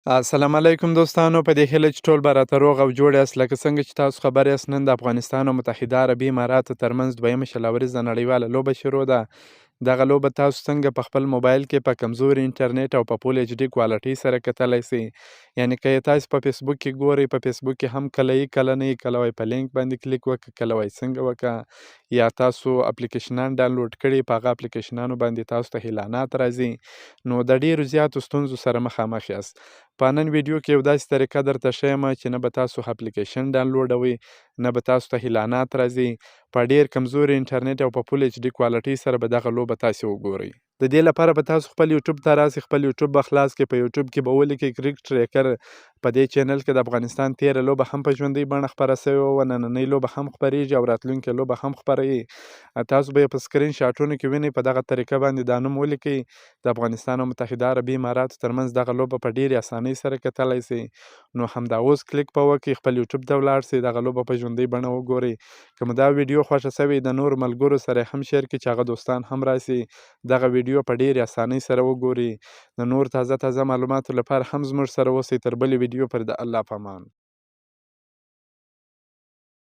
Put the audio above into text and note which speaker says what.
Speaker 1: السلام علیکم دوستانو، په دې هیله چې ټول به راته روغ او جوړ یاست. لکه څنګه چې تاسو خبر یاست، نن د افغانستان او متحده عربي اماراتو ترمنځ دویمه شلاوریزه نړیواله لوبه شروع ده. دغه لوبه تاسو څنګه په خپل موبایل کې په کمزوري انټرنیټ او په فول ایچ ډي کوالټي سره کتلی سئ. یعنې که یې تاسو په فیسبوک کې ګورئ، په فیسبوک کې هم کله یي کله نه یي، کله وایي په لینک باندې کلیک وکړه، کله وایي څنګه وکړه، یا تاسو اپلیکیشنان ډاونلوډ کړي، په هغه اپلیکیشنانو باندې تاسو ته اعلانات راځي، نو د ډیرو زیاتو ستونزو سره مخامخ یاست. په نن ویډیو کې یو داسې طریقه درته ښیم چې نه به تاسو اپلیکیشن ډاونلوډوئ، نه به تاسو ته اعلانات راځي، په ډیر کمزوري انټرنیټ او په فول ایچ ډي کوالټي سره به دغه لوبه تاسې وګورئ. د دې لپاره به تاسو خپل یوټیوب ته راسئ، خپل یوټیوب به خلاص کړئ، په یوټیوب کې به ولیکئ کرکټ ټریکر. په دې چینل کې د افغانستان تیره لوبه هم په ژوندۍ بڼه خپره سوې وه، نننۍ لوبه هم خپریږي او راتلونکې لوبه هم خپروي. تاسو به یې په سکرین شاټونو کې وینئ. په دغه طریقه باندې دا نوم ولیکئ. د افغانستان او متحده عربي اماراتو ترمنځ دغه لوبه په ډیرې اسانۍ سره کتلی سئ. نو همدا اوس کلیک په وکړئ، خپل یوټیوب ته ولاړ سئ، دغه لوبه په ژوندۍ بڼه وګورئ. که مو دا ویډیو خوښه سوې، د نورو ملګرو سره یې هم شیر کړئ چې هغه دوستان هم راسي دغه ویډیو په ډیرې اسانۍ سره وګوري. د نور تازه معلوماتو لپاره هم زموږ سره اوسئ. تر بلې ویډیو پورې د الله په امان.